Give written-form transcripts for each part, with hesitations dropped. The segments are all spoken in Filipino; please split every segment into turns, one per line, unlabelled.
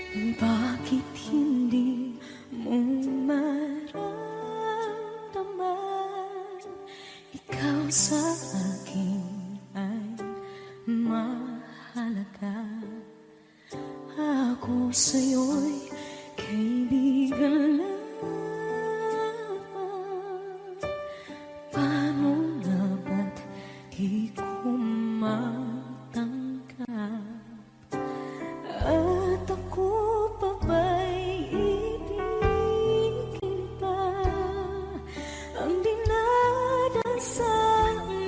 Bakit hindi mo maramdaman? Ikaw sa akin ay mahalaga. Ako sa'yo'y kaibigan lang. Paano nga ba't di ko matanggap? At ako pa ba'y ibigin pa? Ang dinadasal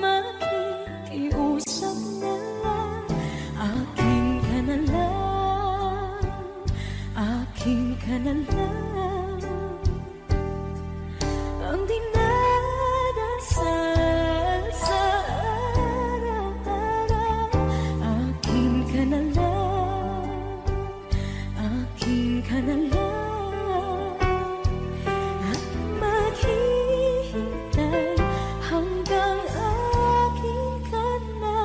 makikiusap na lang. Akin ka na lang, akin ka na lang. Ang dinadasal sa araw-araw. Akin ka na lang, akin ka na lang. At maghihintay hanggang akin ka na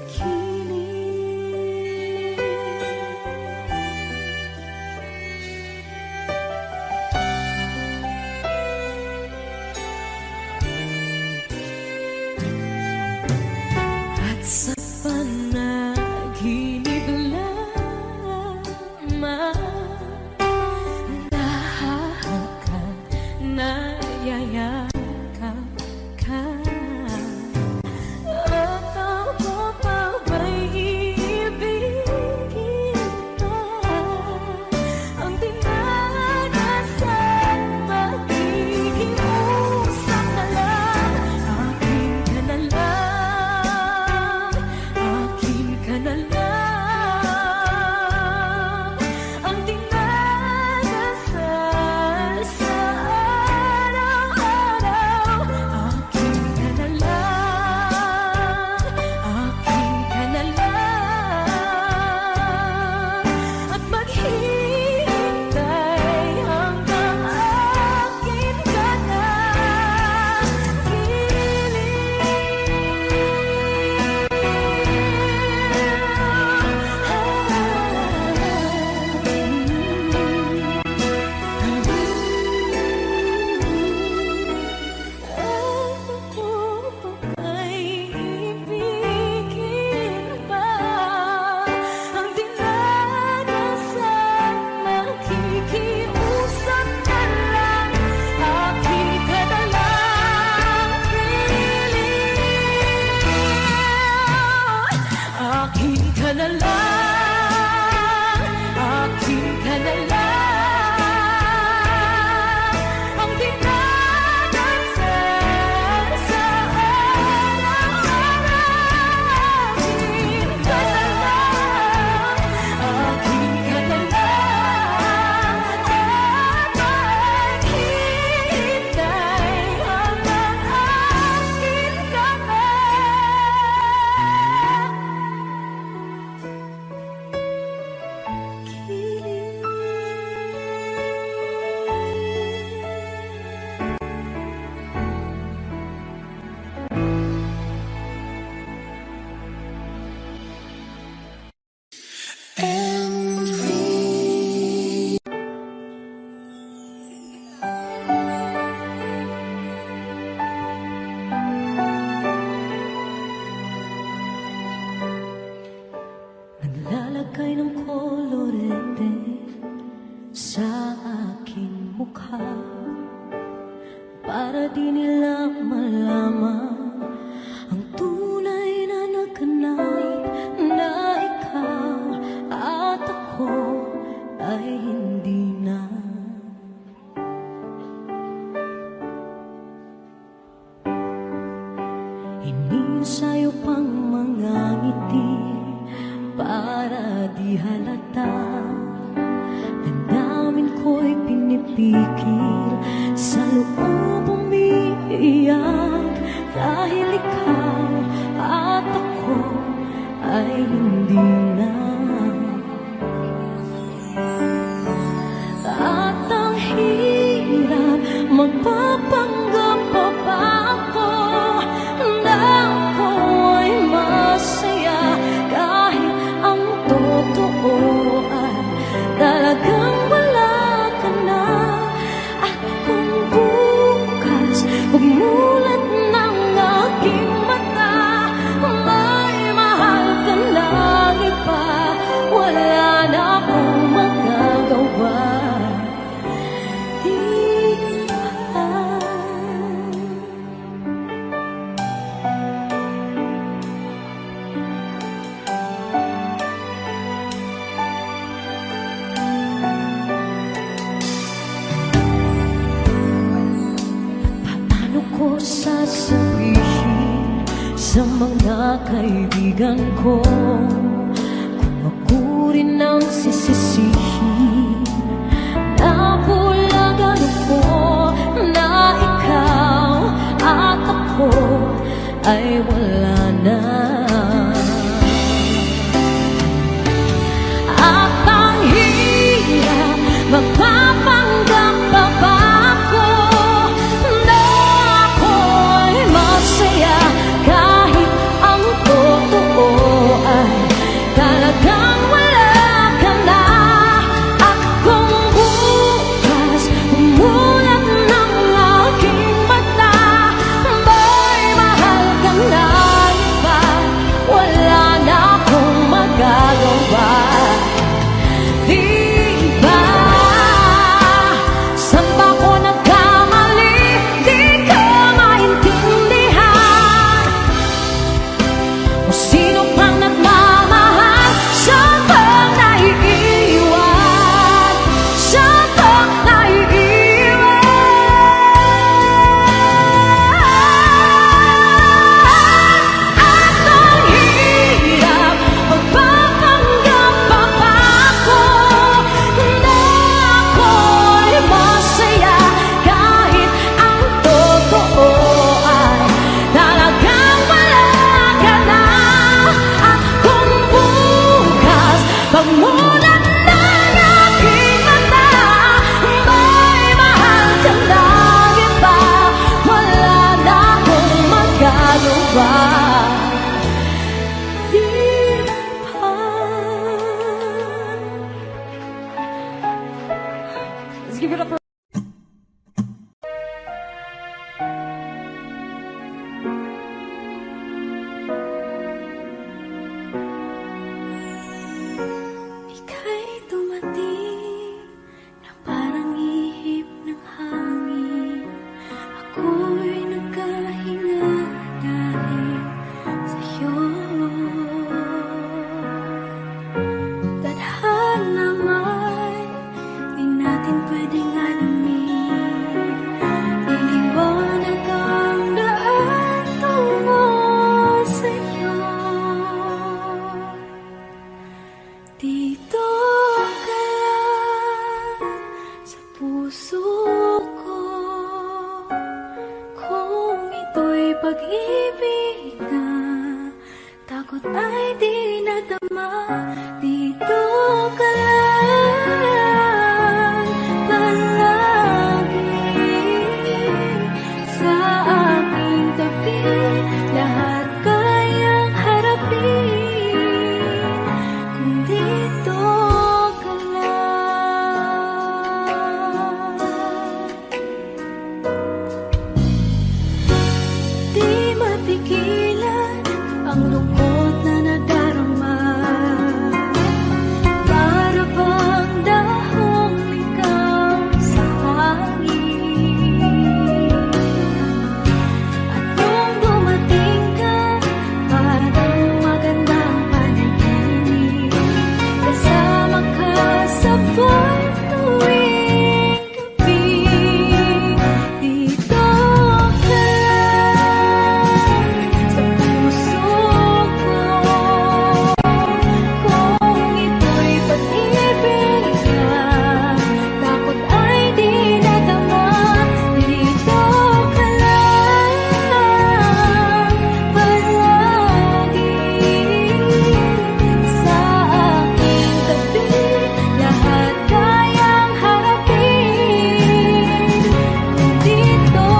kilig. At sa panaginip lamang nahahagkan, nayayakap ka. At ako pa ba'y iibigin pa? Ang dinadasal makikiusap na lang. Akin ka na lang, akin ka na lang. Ang dinadasal sa araw-araw. Akin ka na lang, akin ka na lang. At maghihintay hanggang akin ka na Ako pa ba'y ibigin pa? Ang dinadasal makikiusap na lang. Akin ka na lang, kilig. Akin ka na lang, akin ka na lang. Ang dinadasal sa araw-araw. Akin ka na lang, akin ka na lang. At maghihintay hanggang akin ka na naglalagay ng kolorete sa aking mukha para di nila malaman ang tunay na naganap, na ikaw at ako ay hindi na. Inisayo pang mga ngiti para di halata. Damdamin ko'y pinipigil, sa loob umiiyak. Dahil ikaw at ako ay hindi na. At ang hirap magpapanggap pa ba ako na ako ay masaya, kahit ang totoo kaibigan ko. Kung ako rin ang sisisihin, nabulagan ako na ikaw at ako ay wala na. At ang hirap magpapanggap pa ba ako na ako'y masaya kahit ang totoo ay talagang wala ka na. At kung bukas umulan ng aking mata, may mahal ka na iba, wala na akong magagawa. Di ba? Saan ba ko nagkamali? Di ko maintindihan. O sino pang nagmamahal? Saan bang naiiwan? Saan bang naiiwan? At ang hirap magpapanggap pa ba ako na ako'y masaya kahit ang totoo ay talagang wala ka na. At kung bukas pagmulan ng aking mata, may mahal ka na iba, wala na akong magagawa. Di ba? Let's give it up for ika'y dumating na parang ihip ng hangin. Ako'y nagkahinga dahil sa'yo. Tadhana man, di natin pwedeng alamin. Iniwanag ang daan tungo sa'yo. Dito ka lang sa puso ko. Kung ito'y pag-ibig na takot ay di nadama. Dito ka lang palagi sa aking tabi. Lahat kayang harapin kung dito ka lang. Di mapigilan ang lungkot na nadarama. Para bang dahong ikaw sa hangin. At nung dumating ka, parang magandang panaginip. Kasama ka sa buwan tuwing gabi. Dito ka lang sa puso ko. Kung ito'y pag-ibig na takot ay di nadama. Dito ka lang palagi sa aking tabi. Lahat kayang harapin kung dito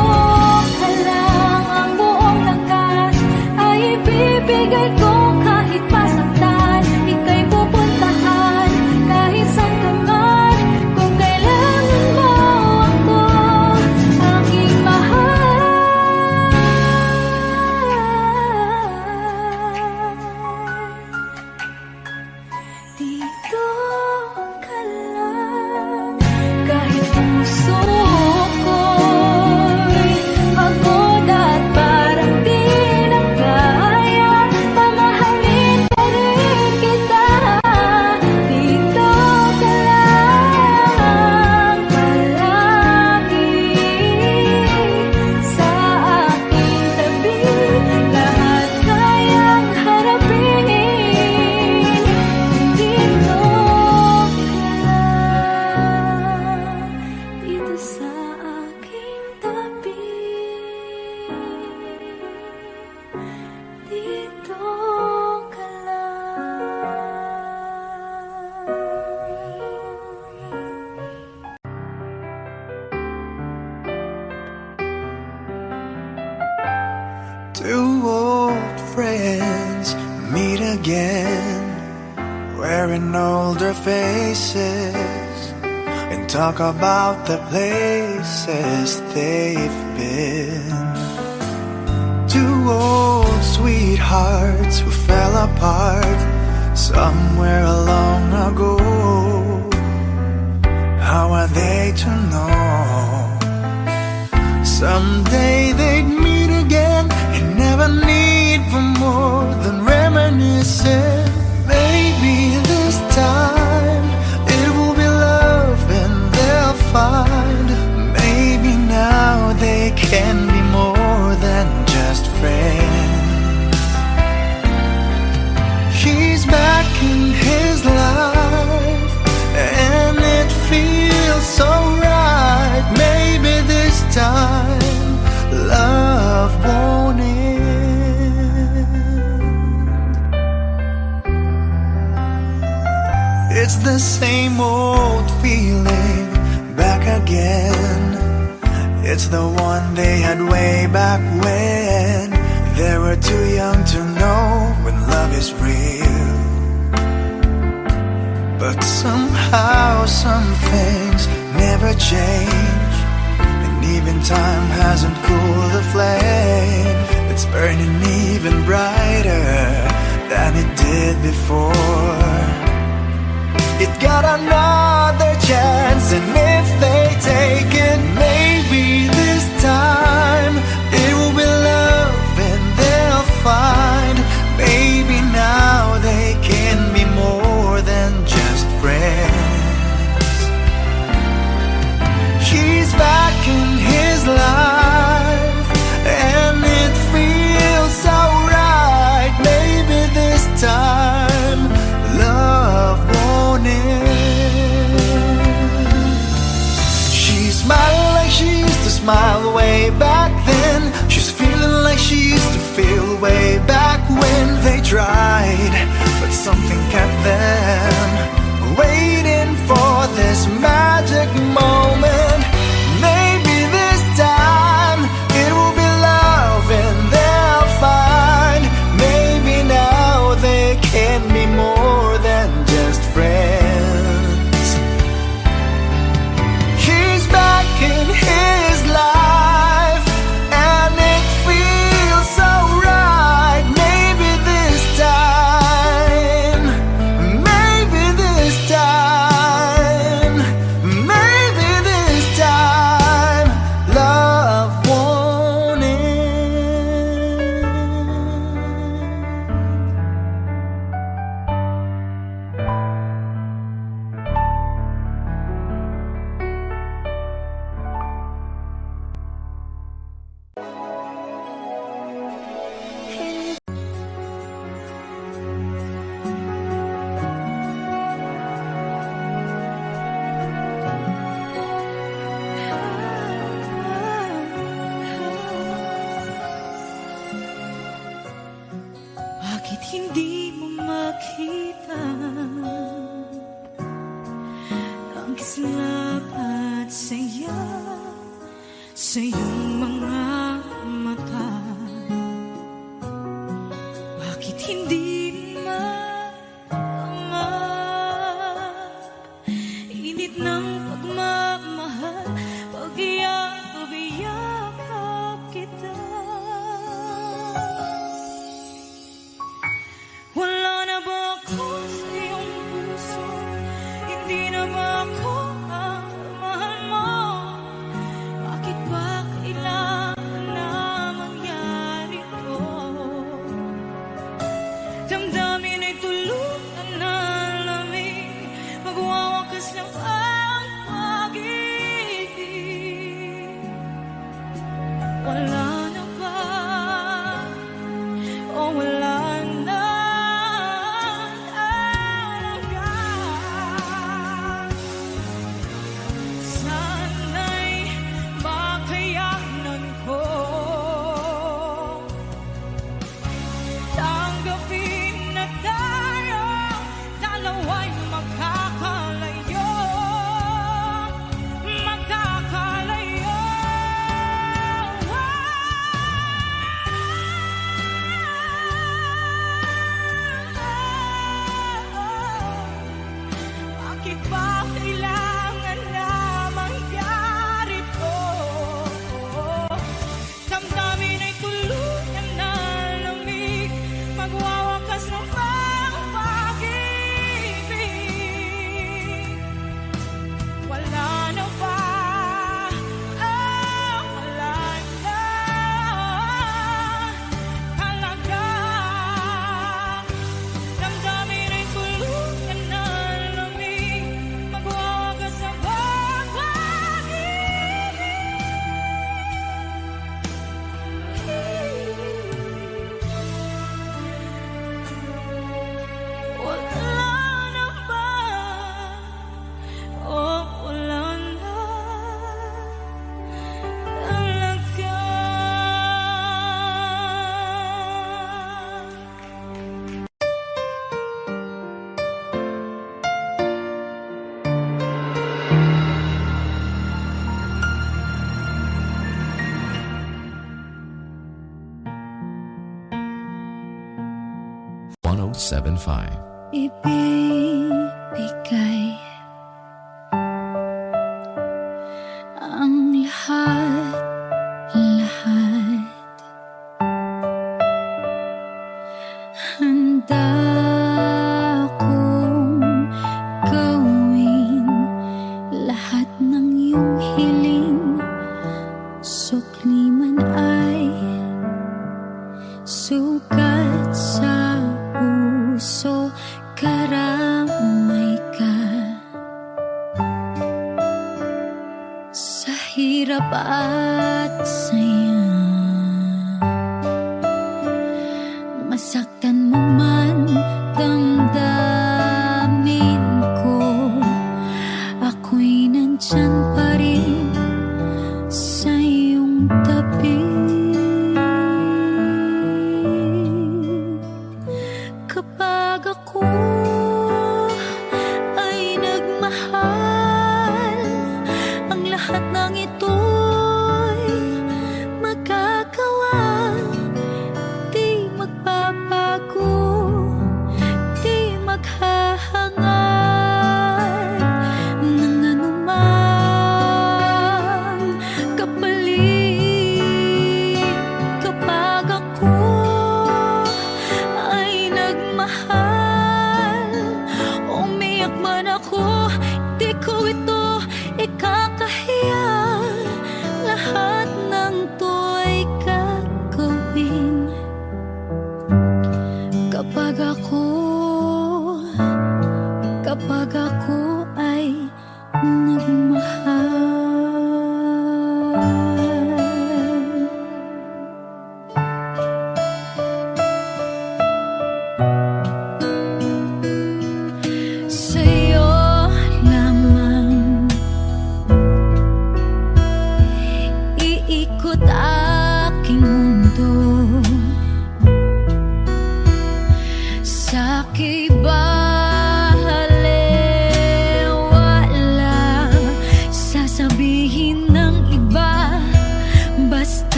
ka lang. Ang buong lakas ay ibibigay ko kahit masaktan. Ika'y pupuntahan kahit saan ka man. Kung kailangan mo ako, aking mahal. Dito ka lang kahit puso ko'y pagod at parang di na kaya. Mamahalin pa rin kita. Dito ka lang palagi sa aking tabi. Lahat kayang
again, wearing older faces, and talk about the places they've been. Two old sweethearts who fell apart somewhere long ago. How are they to know? Someday they'd meet again and never need for more than reminiscing. Maybe this time it will be love and they'll find. Maybe now they can be more than just friends. She's back in his life and it feels so right. Maybe this time love won't end. It's the same old feeling back again. It's the one they had way back when they were too young to know when love is real. But somehow some things never change, and even time hasn't cooled the flame. It's burning even brighter than it did before. It got another chance, and if they take it, maybe this time it will be love and they'll find. Maybe now they can be more than just friends. She's back in his life and it feels so right. Maybe this time love won't end. She's smiling like she used to smile way back then. She's feeling like she used to feel way back when they tried, but something kept them waiting for this magic moment. Maybe this time it will be love and they'll find. Maybe now they can be more than just friends. She's back in his life and it feels so right. Maybe this time, maybe this time, maybe this time love won't end.
Bakit hindi mo makita ang kislap at saya sa iyong mga mata? Bakit hindi maama init ng pagmamahal pag iyakap kita? Wala na ba ako sa iyong puso? Hindi na ba ako ang mahal mo? Bakit ba kailangan Bakit ba kailangan na mangyari to? Damdamin ay tuluyan na lamig, magwawakas ng pag-ibig. Wala na ba? Wala na talaga. Damdamin ay tuluyan na lamig, magwawakas ng pag-ibig. Wala na ba? Wala na talaga. Ibibigay ang lahat, lahat. Handa akong gawin lahat ng iyong hiling. Sukli man ay sugat sa puso, karamay ka. Sa hirap at saya, masaktan mo man damdamin ko, ako'y nandyan pa rin sa iyong tabi. Kapag ako ay nagmahal, ang lahat ng ito'y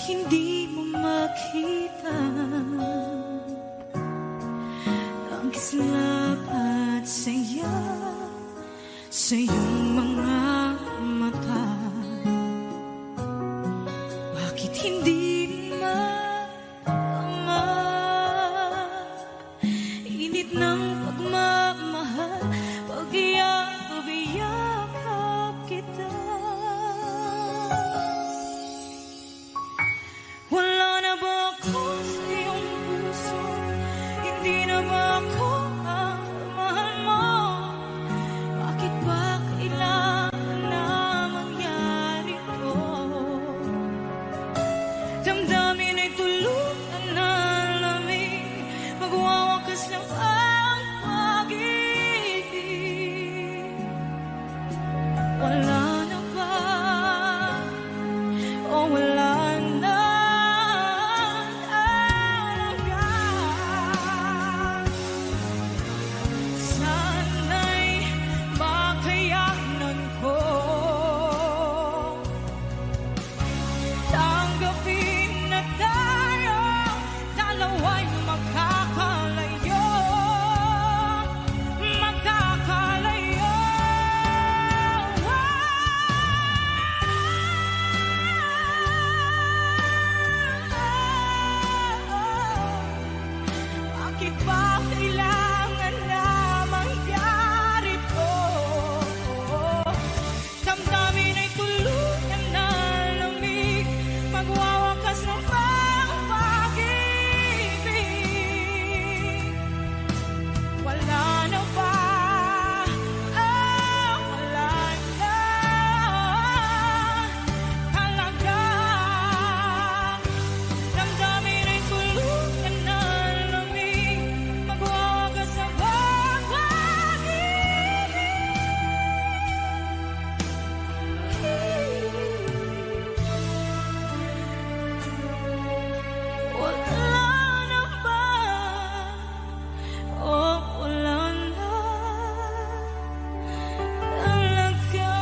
hindi mo makita ang kislap at saya sa iyong mga mata. Bakit hindi maama init ng pagmamahal pag iyakap kita? Wala na ba ako sa iyong puso? Hindi na ba ako ang mahal mo? Bakit ba kailangan na mangyari to? Damdamin ay tuluyan na lamig, magwawakas ng ang pag-ibig. Wala na ba? O wala na talaga? Sana'y makayanan ko tanggapin na tayo dalawa'y magkakalayo. Bakit ba kailangan na mangyari to? Damdamin ay tuluyan na lamig, magwawakas ng pag-ibig. Wala na ba? Wala na talaga. Damdamin ay tuluyan na lamig, magwawakas ng pag-ibig. Wala na ba? O wala na talaga?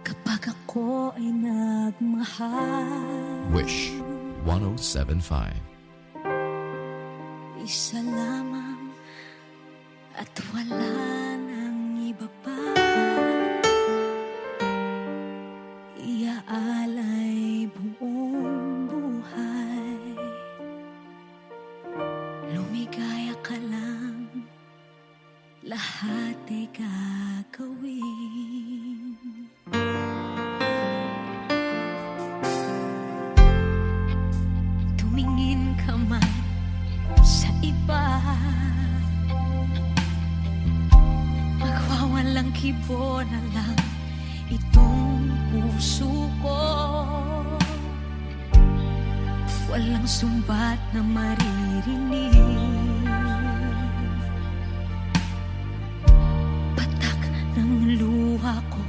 Kapag ako ay nagmahal,
Wish 1075.
isa lamang at wala nang iba pa. Iaalay buong buhay, lumigaya ka lang, lahat ay gagawin. Tumingin ka man sa iba, magwawalang kibo na lang itong puso ko. Walang sumbat na maririnig, patak ng luha ko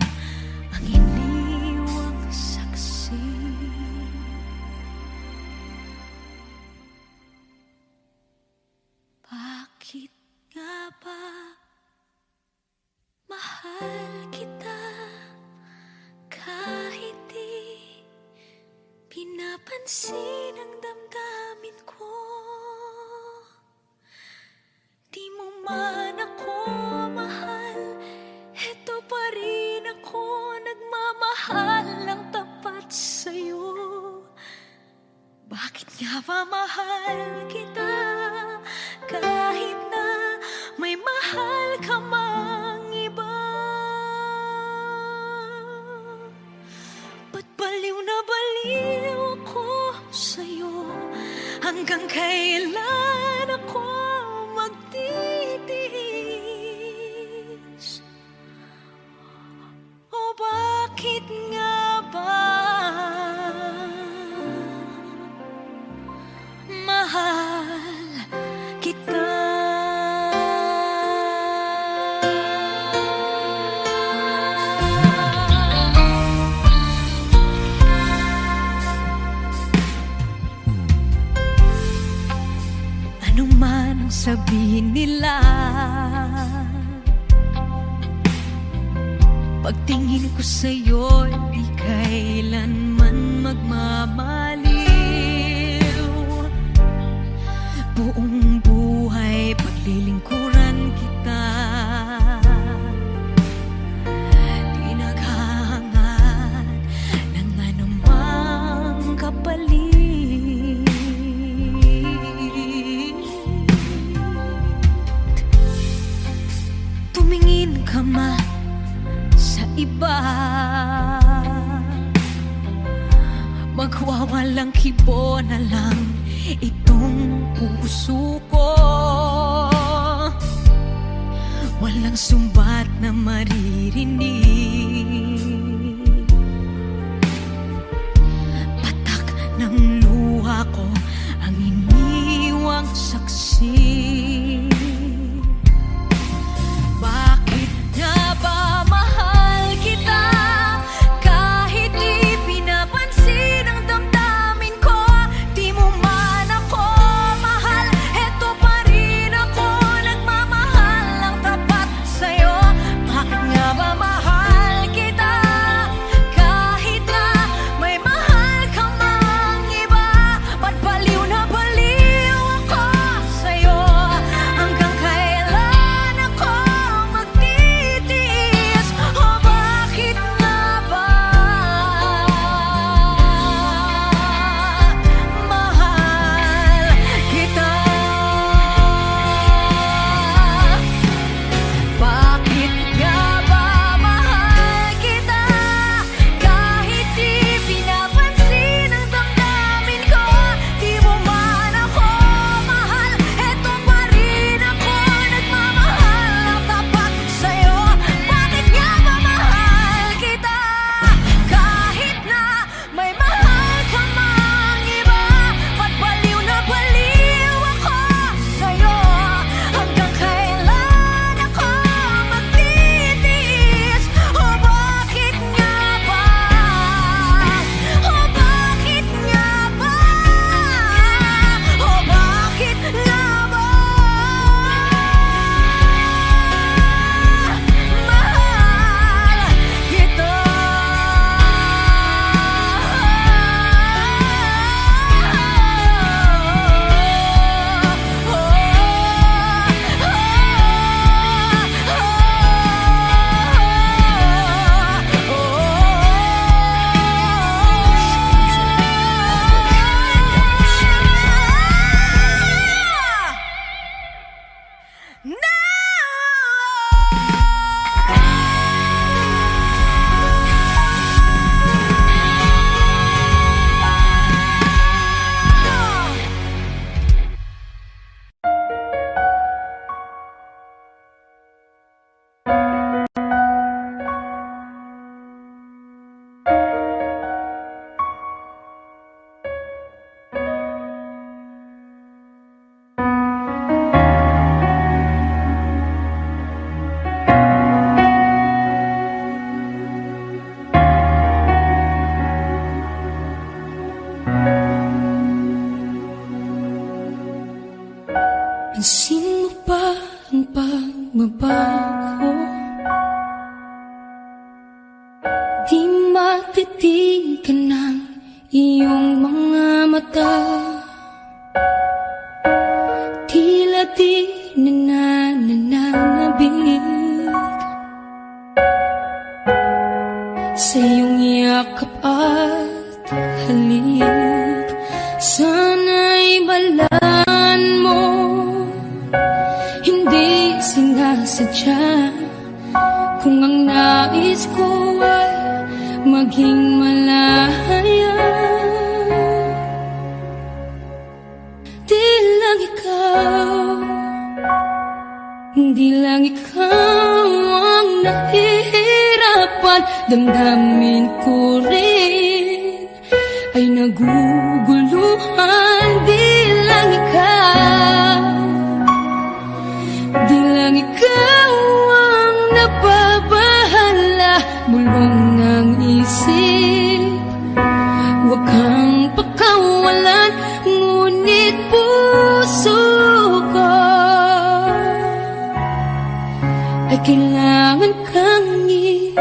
ang iniwang saksi. Bakit nga ba mahal kita kahit di pinapansin ang damdamin ko? Di mo man ako mahal, eto pa rin ako nagmamahal ng tapat sa'yo. Bakit nga ba mahal kita kahit na may mahal ka mang iba? Ba't baliw na baliw ako sa'yo? Hanggang kailan ako magtitiis? O ba bakit nga ba mahal kita? Ano man ang sabihin nila, pagtingin ko sa'yo, di kailanman magmamaliw. Buong buhay paglilingkuran kita, di naghahangad ng anumang kapalit. Tumingin ka man sa iba, magwawalang kibo na lang itong puso ko. Walang sumbat na maririnig, patak ng luha ko ang iniwang saksi. Bakit nga ba mahal kita? Kahit di pinapansin ang damdamin ko, di mo man ako mahal, eto pa rin ako nagmamahal ng tapat sa'yo. Bakit nga ba mahal kita? Kahit na may mahal ka mang iba, ba't baliw na baliw ako sa'yo? Hanggang kailan ako magtitiis? O bakit nga ba mahal kita? Bakit nga ba mahal kita? Kahit di pinapansin ang damdamin ko, di mo man ako mahal, eto pa rin ako nagmamahal ng tapat sa'yo. Bakit nga ba mahal kita? Kahit na may mahal ka mang iba, ba't baliw na baliw ako sa'yo? Hanggang kailan ako magtitiis? O bakit nga ba? O bakit nga ba? O bakit nga ba? Mahal kita. Pansin mo ba ang pagbabago? Di matitigan ng iyong mga mata, tila di na nananabig sa iyong yakap at halik. Sana'y balaan mo, hindi sinasadya, kung ang nais ko ay maging malaya. Di lang ikaw, di lang ikaw ang nahihirapan nahihirapan, damdamin ko rin ay naguguluhan. Di lang ikaw, di lang ikaw ang nababahala, bulong ng isip. Huwag kang pakawalan, ngunit puso ko ay kailangan kang iwan.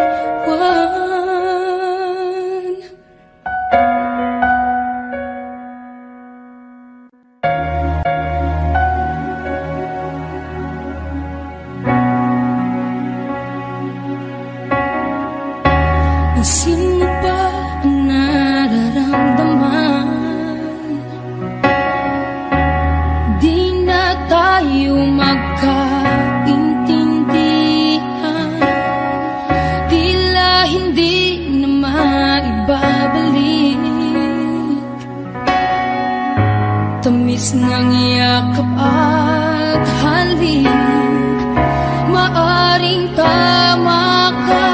Isin mo ba ang nararamdaman? Di na tayo magkaintindihan, tila hindi na maibabalik. Tamis ng yakap at halik, maaring tama ka,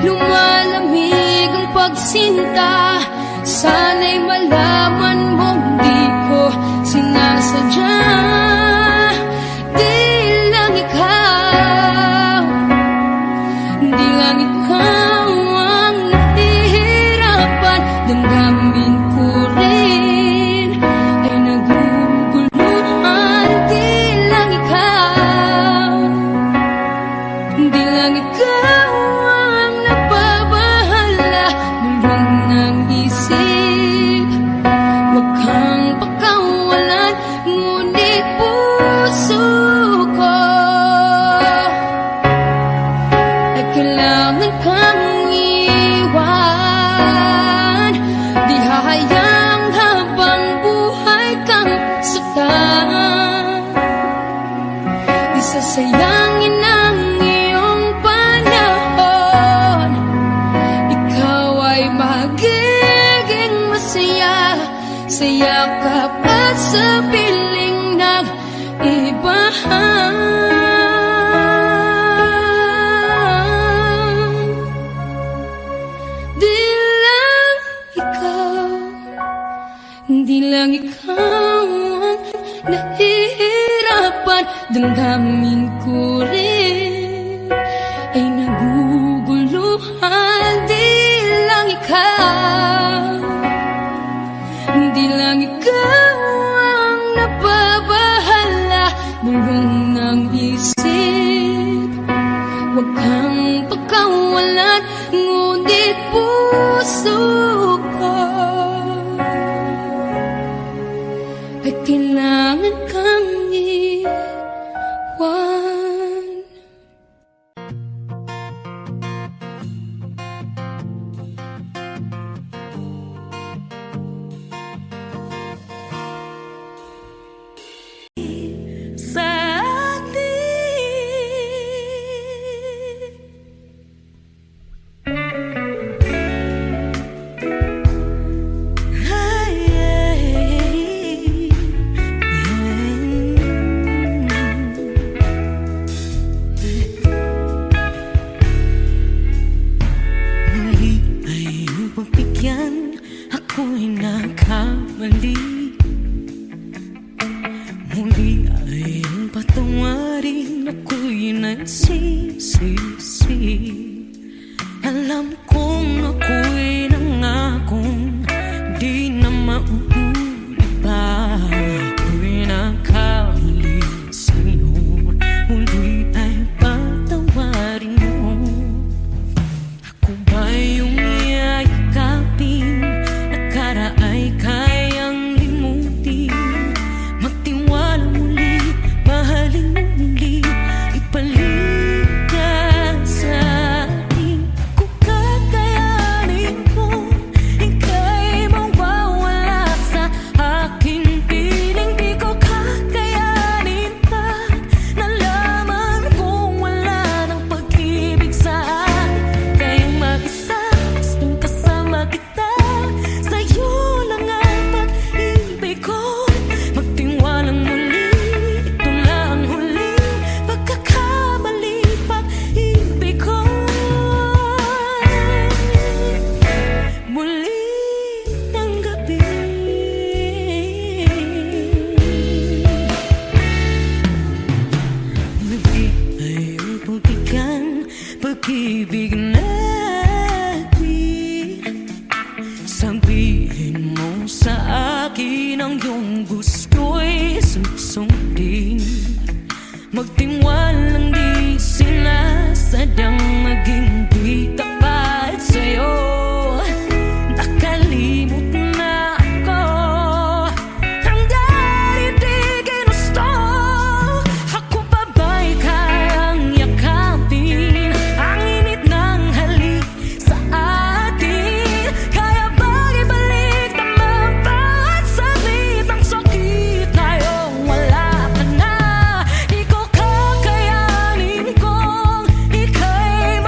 lumalamig ang pagsinta. Sana'y malaman mong di ko sinasadya. Di lang ikaw, di lang ikaw ang nahihirapan, damdamin ko rin ay naguguluhan. Di lang ikaw, di lang ikaw ang nababahala, bulong ng isip. Huwag kang pakawalan, ngunit puso ko ay kailangan kang iwan. Di hahayang habang buhay kang saktan, di sasayangin ang iyong panahon. Ikaw ay magiging masaya sa yakap at sa piling ng iba. Di lang ikaw, di lang ikaw ang nahihirapan, damdamin ko rin ay naguguluhan. Di lang ikaw, di lang ikaw ang nababahala, bulong ng isip. Huwag kang pakawalan, ngunit puso ko ay kailangan kang iwan.
Sa atin muli ay iyong pagbigyan, ako'y nakamali. Muli ay iyong patawarin, ako'y nagsisisi. Alam kong ako'y nangakong di na mauulit pa. Ako'y nakamali sa'yo, muli ay patawarin mo. Ako ba yung yayakapin, nakaraay kayang limutin? Magtiwala muli, mahalin mo muli, ibalik ka sa akin. Kung kakayanin ko, ika'y mawawala sa pag-ibig natin. Sabihin mo sa akin ang iyong gusto'y susundin. Magtiwalang di sinasadyang maging di tapat sa'yo. Nakalimot na ako ang dati di ginusto. Ako pa ba'y kayang yakapin ang init ng halik sa atin? Kaya ba'y ibalik naman bawat saglit ang sakit ngayong wala ka na? Di ko kakayanin kung ika'y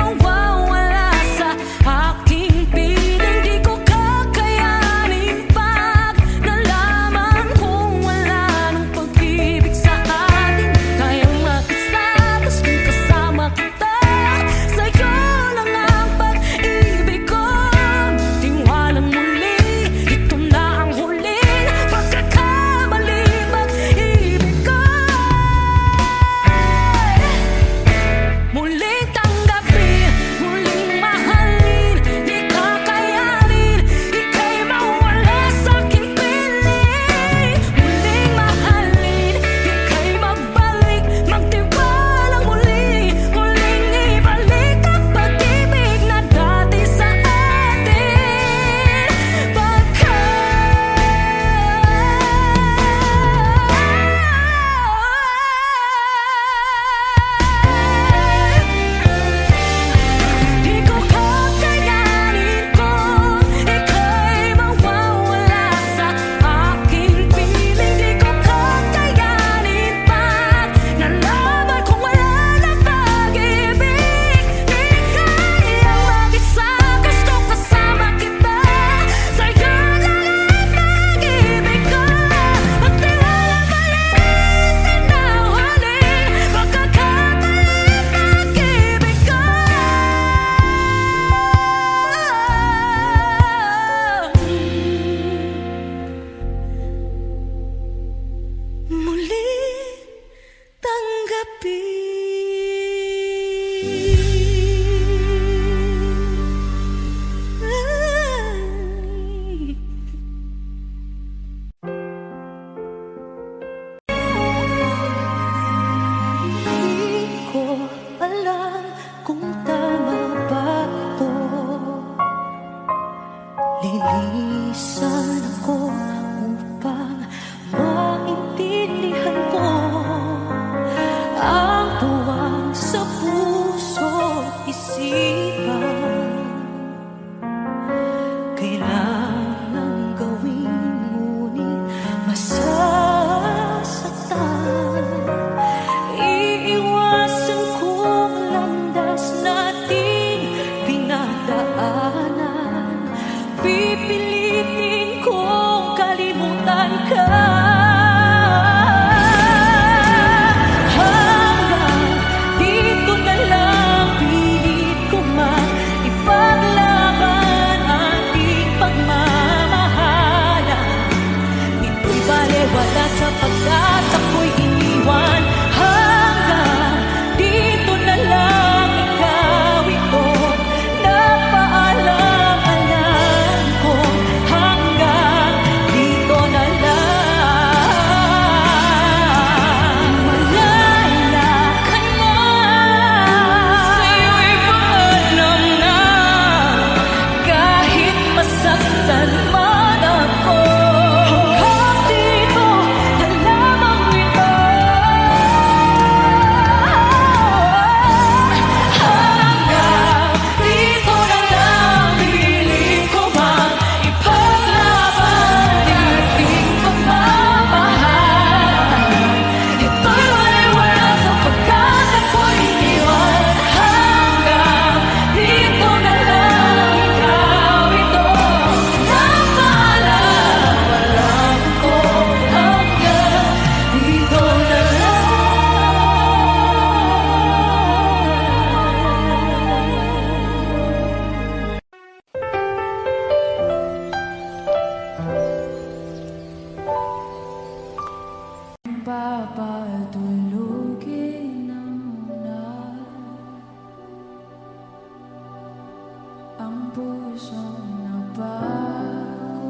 ang pusong nabago,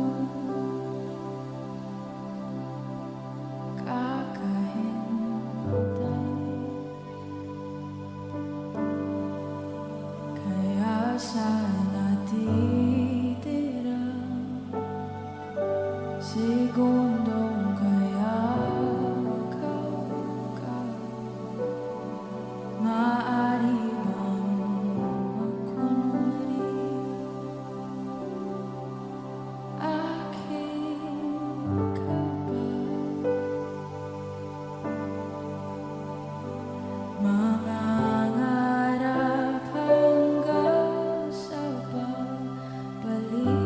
kakahintay. Kaya sana titira segundong kayakap ka. Maaari bang makunwari aking ka ba? Mangangarap hanggang sa pagbalik,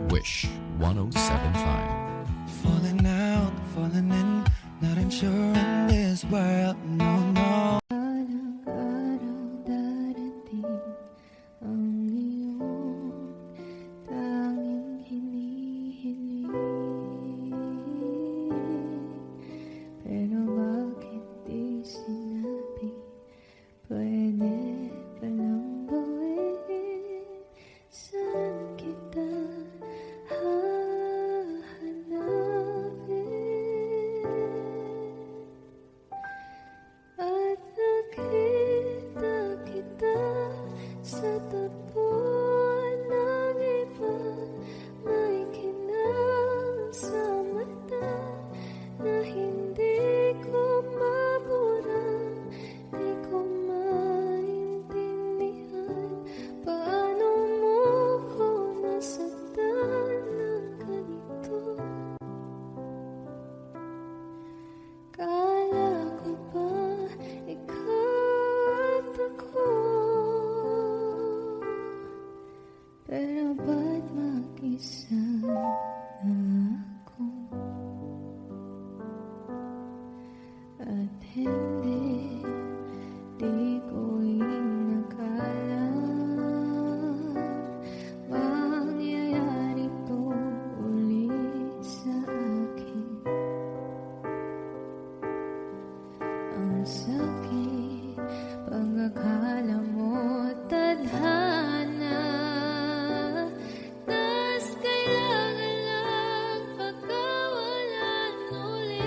Wish 1075.
Falling out, falling in, not unsure in this world, no, no.
Araw-araw darating ang iyong tanging hinihiling. Pero bakit di sinabi, pwede palang gawin? Saan kita at nakita kita sa tapuan ng iba, may kinang sa mata na hindi ko mabura, di ko maintindihan paano mo ko nasaktan ng ganito. Kala ko ba ikaw at ako, pero ba't mag-isa na ako? At hindi, di ko inakala mangyayari to ulit sa akin. Ang sakit, pag-akala mo tadhana, tas kailangan lang pagkawalan ulit.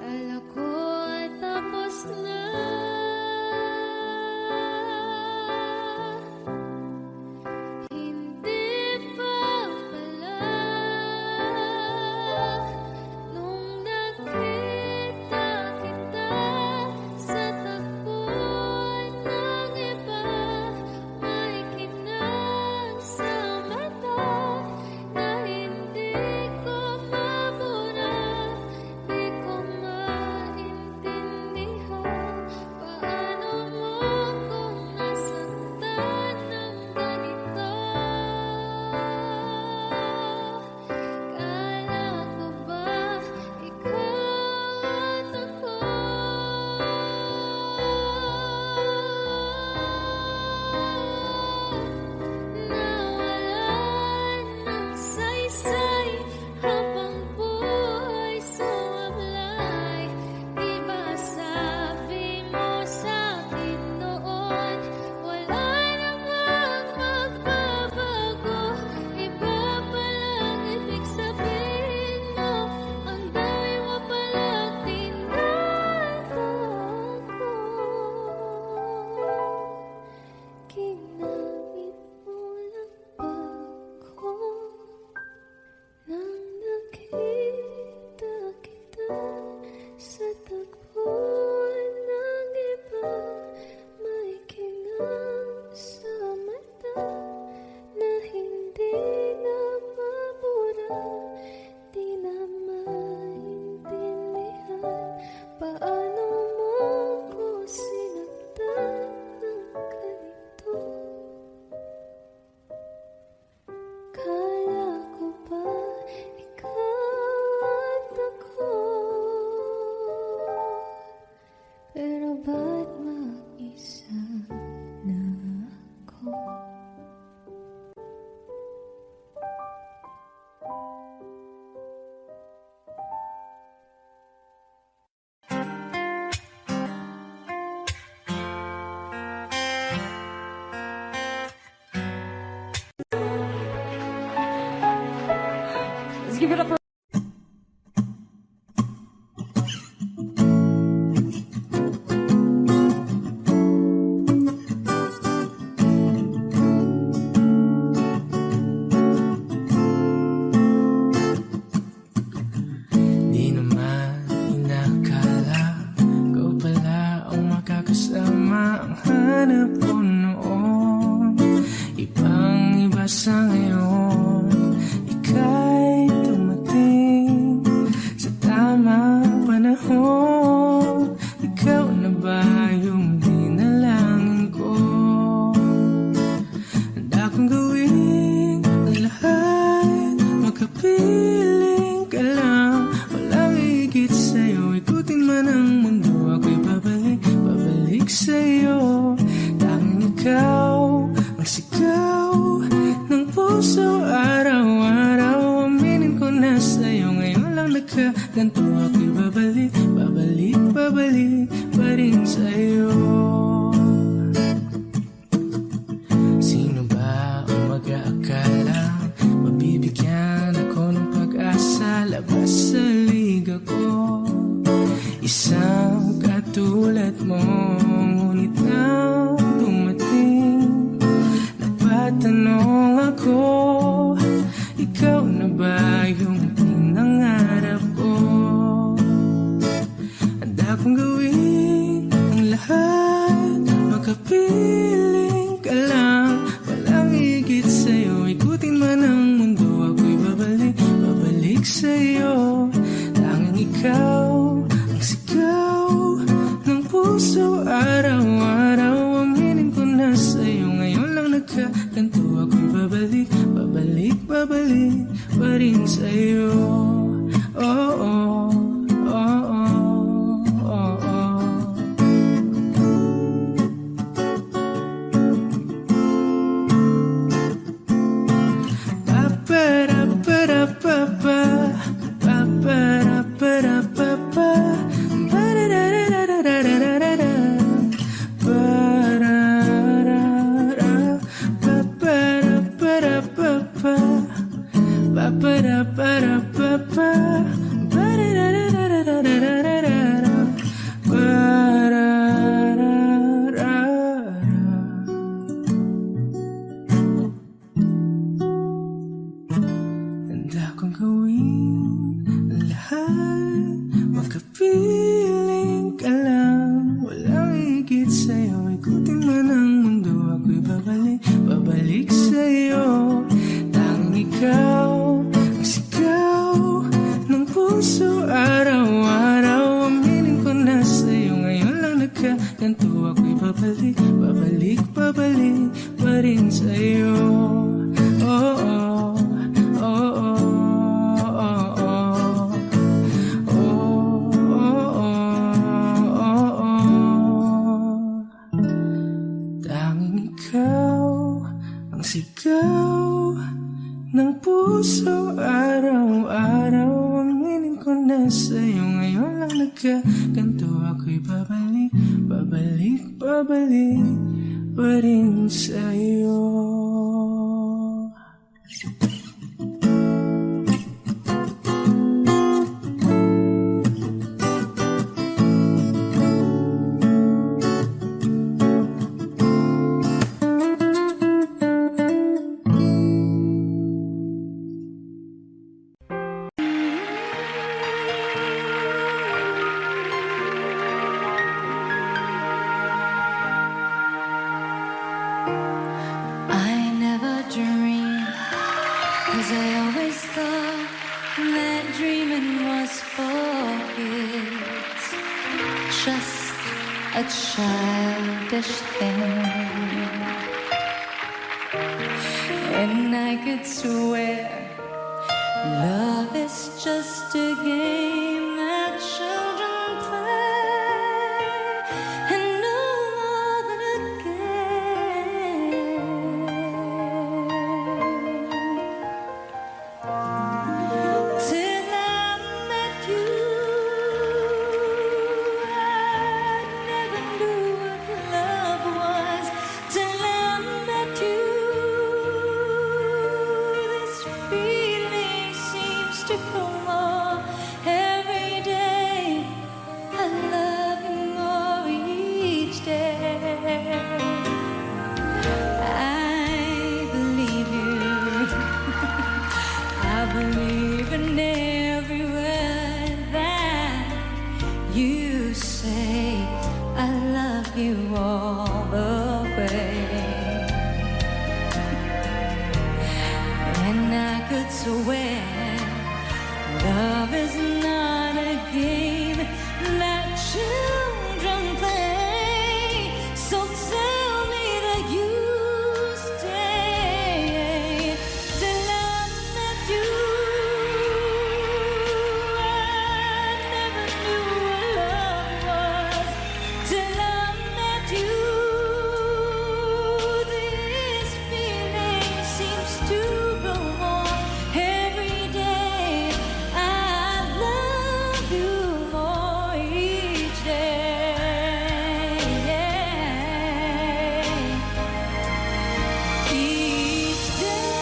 Kala ko ay tapos na, hindi pa pala. Nung nakita
Let's give it up for
Di naman inakala ikaw pala ang makakasama ang hanap ko noon. Ibang iba sa ngayon, ika'y dumating sa tamang panahon. Ikaw na ba yung dinalangin ko? Handa kong gawin ang lahat, magkapiling ka lang. Walang higit sa'yo, ikutin man ang mundo. Ako'y babalik, babalik sa'yo. Tanging ikaw ang sigaw ng puso araw-araw. Aminin ko na sa'yo, ngayon lang nagkaganto. Ako'y babalik, babalik, babalik pa rin sa'yo. Sino ba ang mag-aakala mabibigyan ako ng pag-asa? Labas sa liga ko, isang katulad mo. Ngunit nang dumating, napatanong ako, ikaw na ba yung pinangarap ko? Handa kong gawin ang lahat, magkapiling ka lang. Walang higit sa'yo, ikutin man ang mundo. Ako'y babalik, babalik sa'yo. Tanging ikaw ang sigaw ng puso araw-araw. Aminin ko na sa'yo, ngayon lang nagkaganto. Ako'y babalik, babalik, babalik pa rin sa'yo. Oh, oh, oh, oh, oh, oh. Handa kong gawin ang lahat, magkapiling ka lang. Walang higit sa'yo, ikutin man ang mundo. Ako'y babalik, babalik sa'yo. Tanging ikaw ang sigaw ng puso araw-araw. Aminin ko na sa'yo, ngayon lang nagkaganto. Ako'y babalik, babalik, babalik pa rin sa'yo. Oh, oh, oh, oh, oh, oh. Oh, oh, oh, oh. Tanging ikaw ang sigaw ng puso araw-araw. Aminin ko na sa'yo, ngayon lang nagkaganto. Ako'y babalik, babalik, babalik pa rin sa'yo.
I never dreamed, 'cause I always thought that dreaming was for kids, just a childish thing. And I could swear love is just a game that children play, and no more than a game. Till I met you, I never knew what love was. Till I met you, this feeling seems to go on every day. I love you more each day. I believe you. I believe in every word that you say. I love you all the way. And I could swear love is not a game that children play. So tell me that you stay till I met you. I never knew what love was till I met you. This feeling seems to go on every day. I love you more each day. Each day.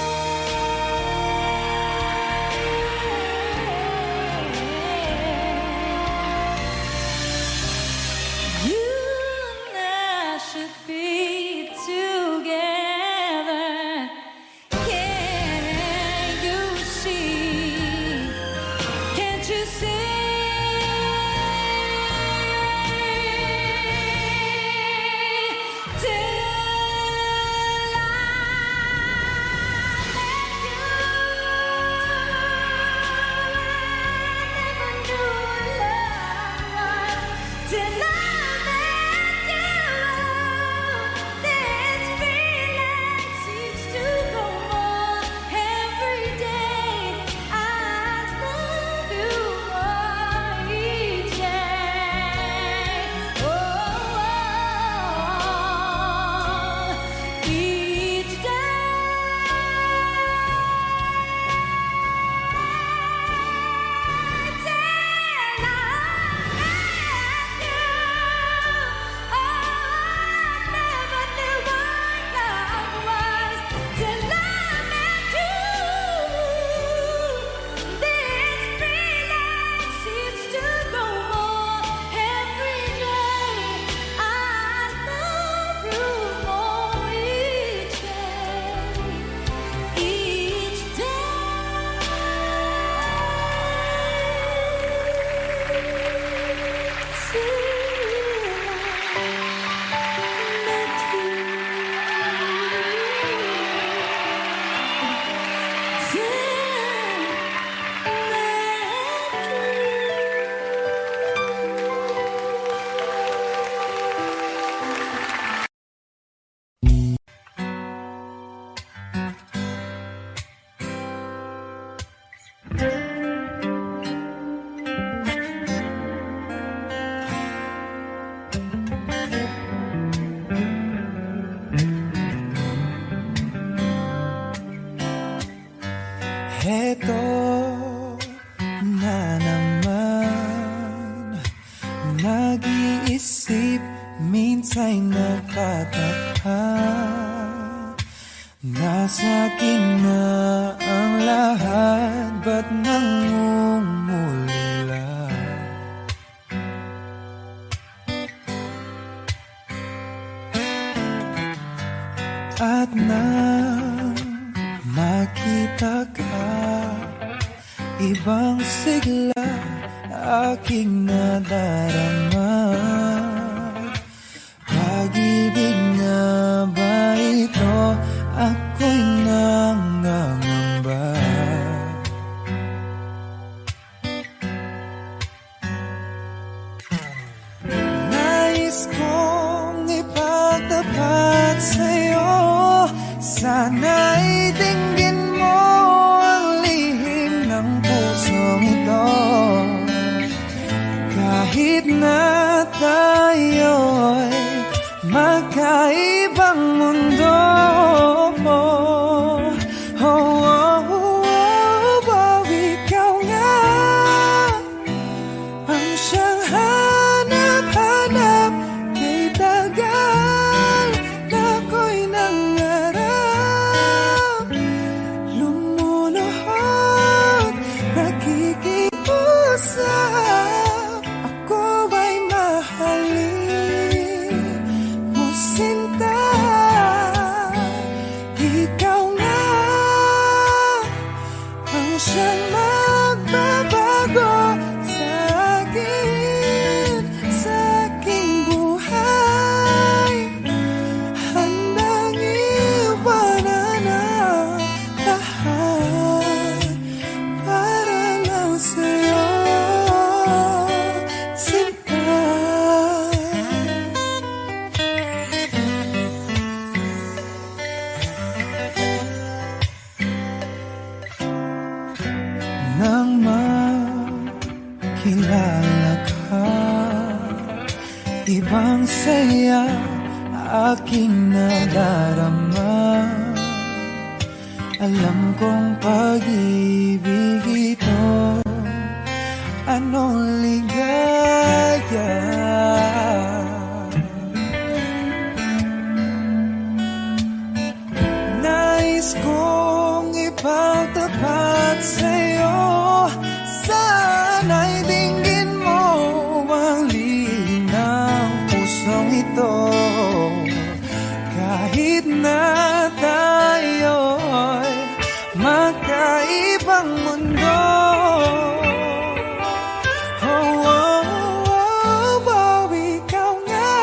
You and I should be together. Can't you see? Can't you see? Till I met you, I never knew what love was till I met you. This feeling seems to go on every day. I love you more each day. Oh, each day. Till I met you. Oh, I never knew what love was till I met you. This feeling seems to go on every day. I love you more each day. Each day.
Heto na naman, nag-iisip, minsan nagtataka. Nasa akin na ang lahat, ba't nangungulila? At nang makita ka, ibang sigla aking nadarama. Pag-ibig na ba ito? Ako'y nangangamba. Nais kong ipagtapat sa'yo, sana'y dinggin mo ang lihim ng pusong ito. Kahit na tayo'y magkaibang mundo, oh, oh, oh, oh, ikaw nga ang siyang hanap-hanap. Kay tagal na ako'y nangarap, lumuluhod, makilala ka. Ibang saya aking nadarama. Alam kong pag-ibig ito, anong ligaya. Nais kong ipagtapat sa'yo, sana'y dinggin mo ang lihim ng pusong ito. Kahit na tayo'y magkaibang mundo, oh, oh, oh, oh, ikaw nga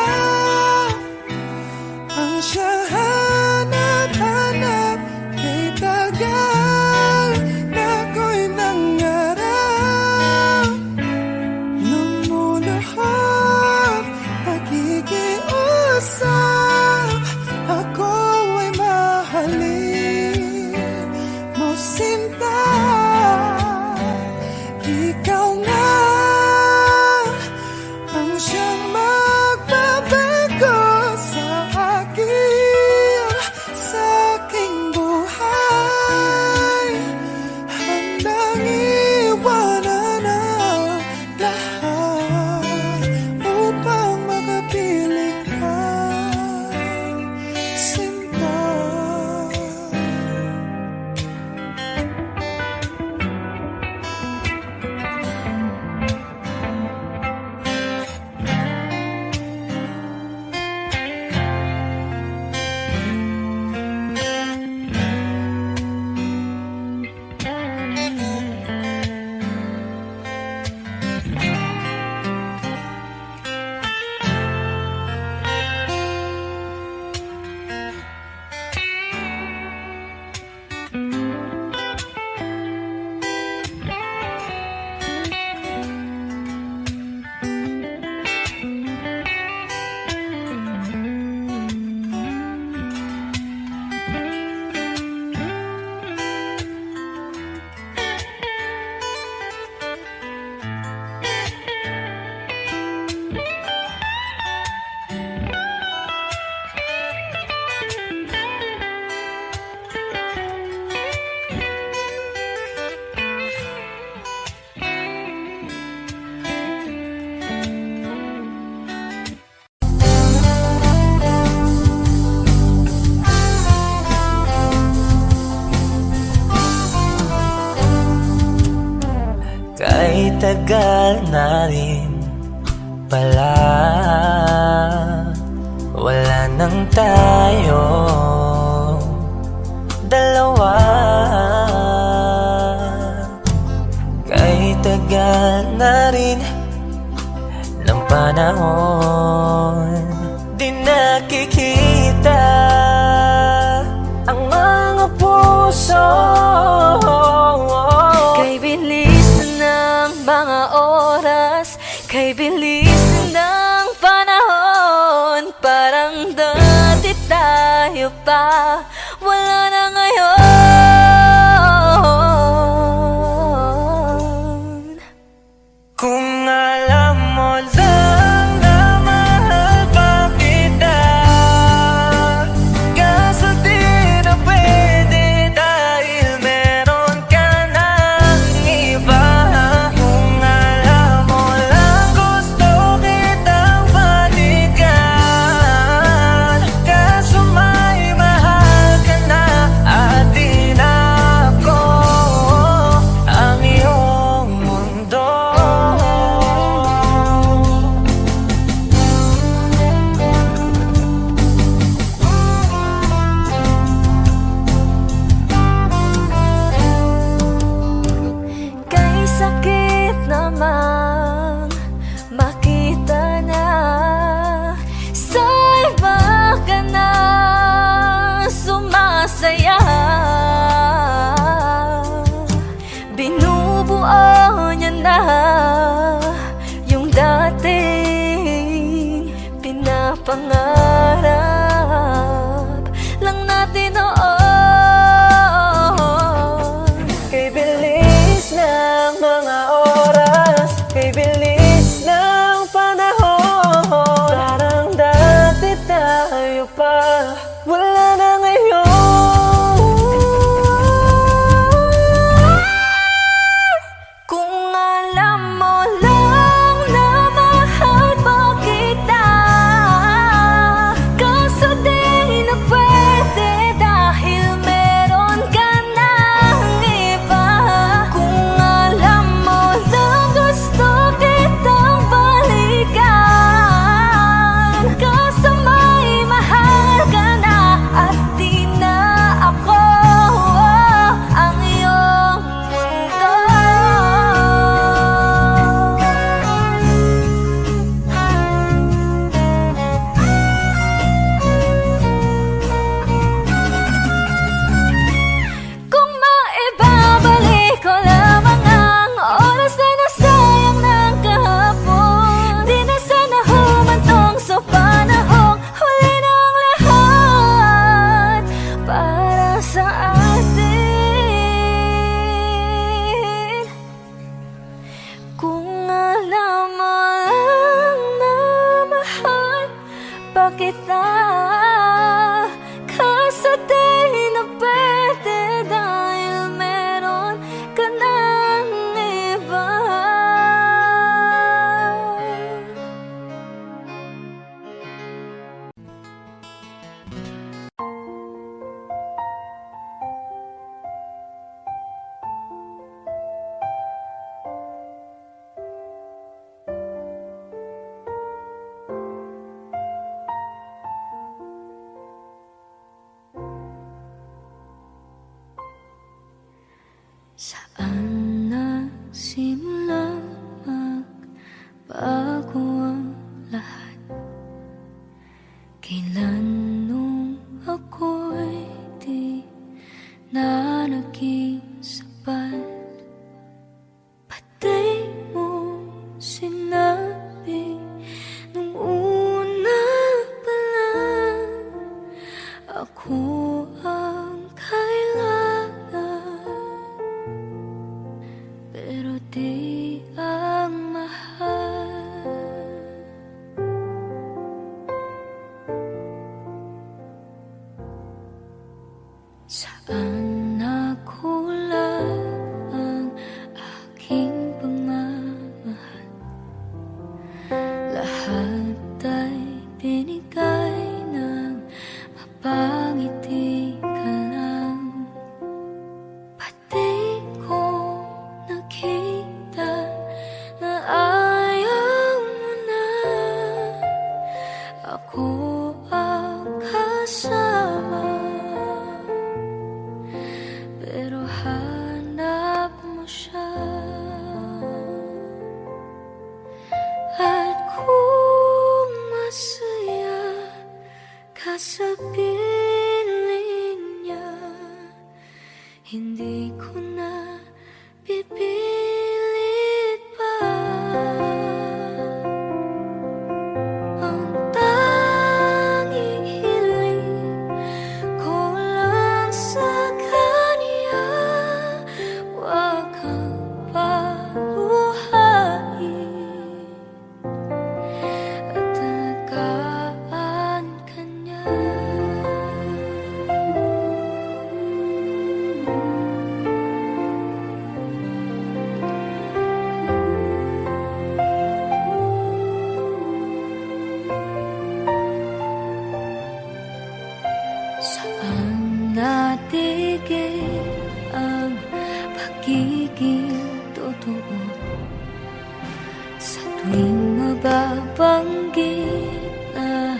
ang siyang hanap-hanap. Kay tagal na ako'y nangarap, lumulohok, nakikiusap, ako ay mahalin mo sinta. Ikaw nga ang siyang magbabago sa aking buhay. Handang iwanan ang lahat upang makapiling ka, sinta.
Kay tagal na rin pala, wala nang tayo dalawa. Kay tagal na rin ng panahon, di nakikita ang mga puso.
Kay bilis ng mga oras, kay bilis ng panahon, parang dati tayo pa, wala na ngayon.
Kung alam mo lang na mahal pa kita, kaso di na pwede dahil meron ka ng iba. Kung alam mo lang gusto kitang balikan, kaso may mahal ka na at di na ako ang iyong mundo.
Kay sakit namang makita na sa iba ka na sumasaya. Binubuo niya na yung dating pinapangarap lang natin noon. Kay bilis ng mga oras, kay
kita Kaso di na pwede dahil meron ka ng iba Saan nagsimula magbago ang lahat? Kailan nung ako'y di na naging sapat? Pati mo sinabi nung una pa lang ako ang kailangan pero di ang mahal. Saan nakulang ang aking pagmamahal? Lahat ay binigay ng mapangiti ka lang. Pati ko nakita na ayaw mo na ako ang kasama pero hanap mo siya at kung masaya ka sa piling niya hindi ko na pipilit pa ang tanging hiling ko lang sa kanya wag kang paluhain at alagaan ka niya. Saan natigil ang pagiging totoo? Sa tuwing mababanggit na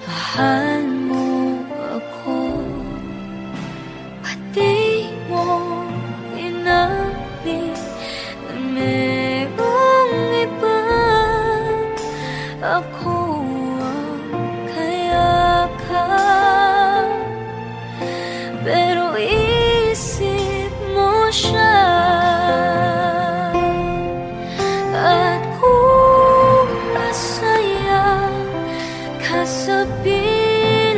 mahal mo ako, pati mo inamin na merong iba. Ako ang kayakap pero isip mo siya at kung masaya ka sa piling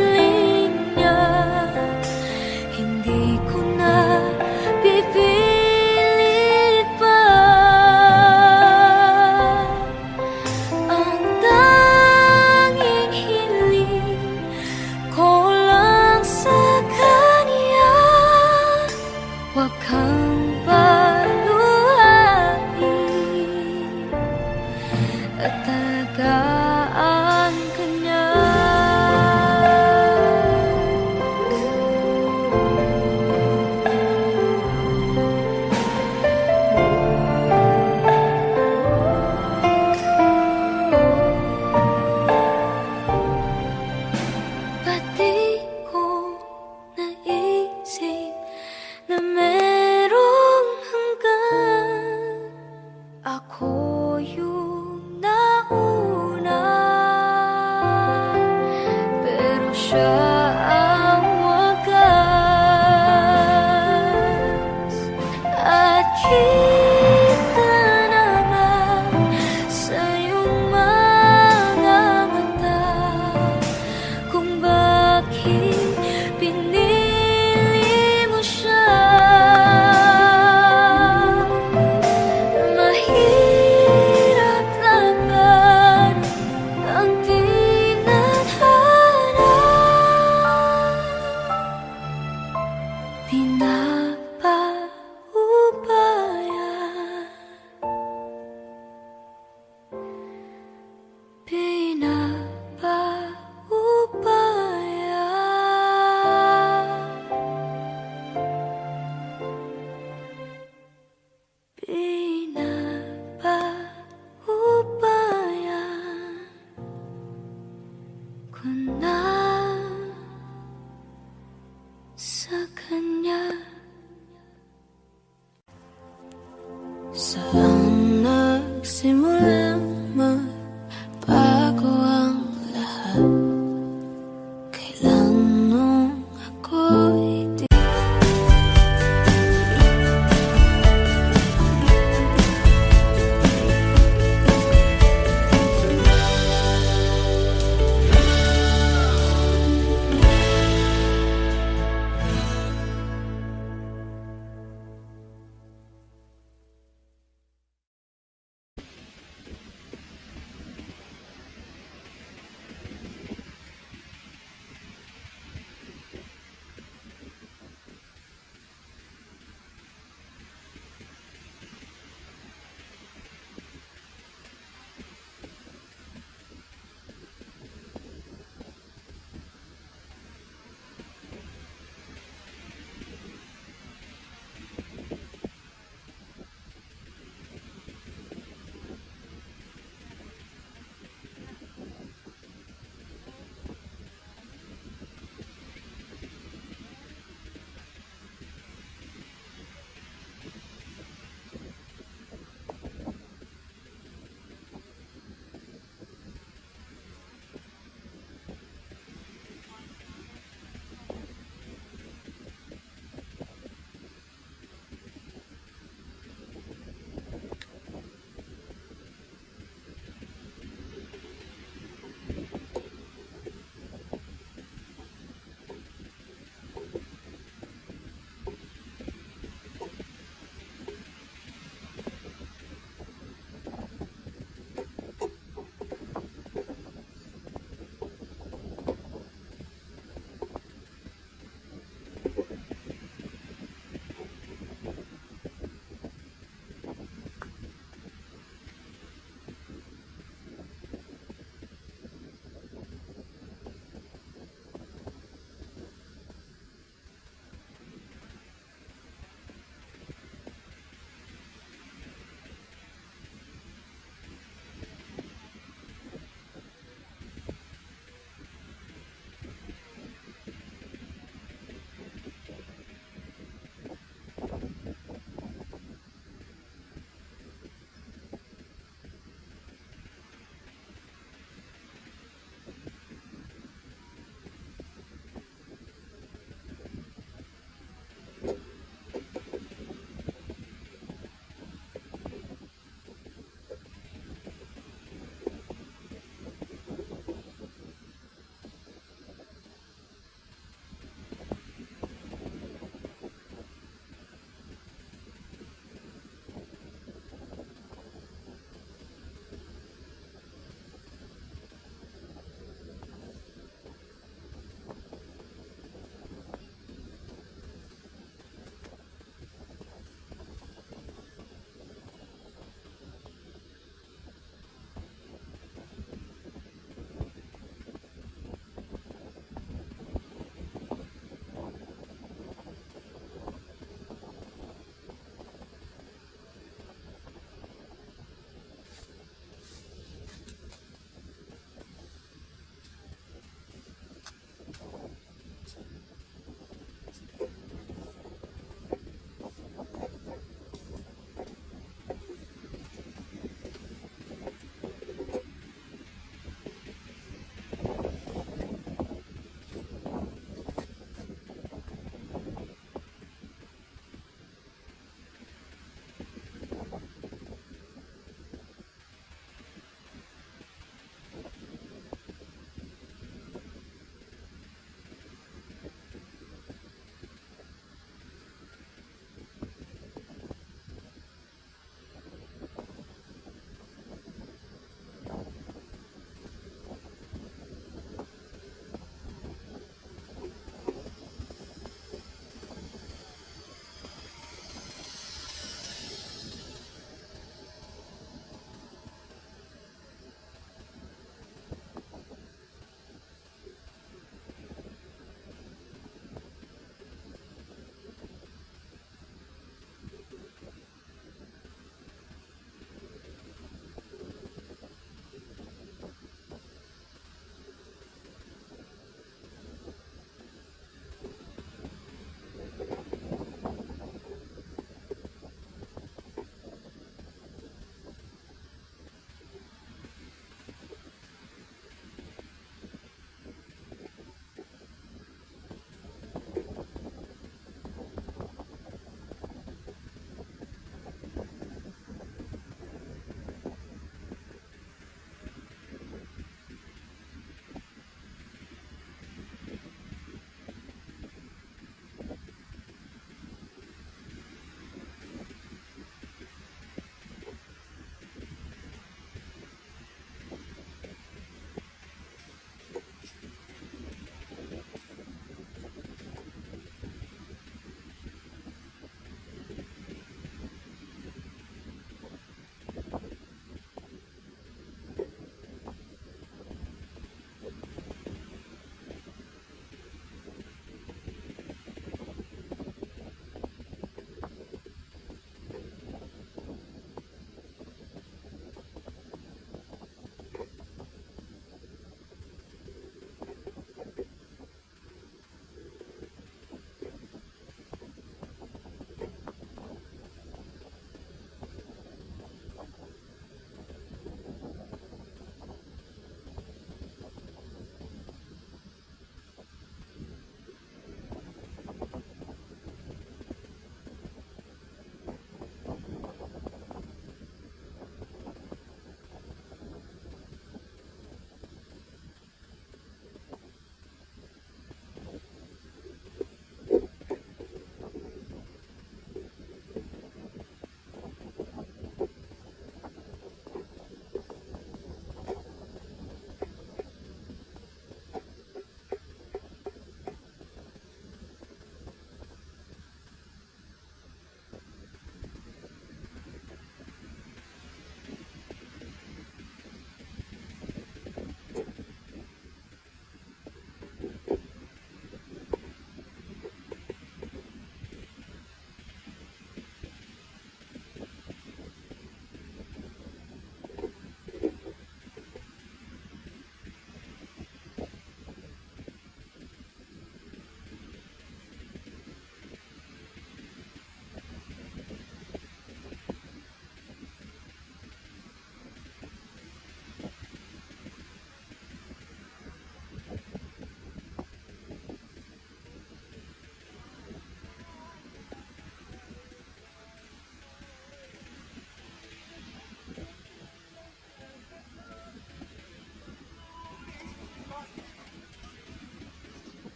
Kasi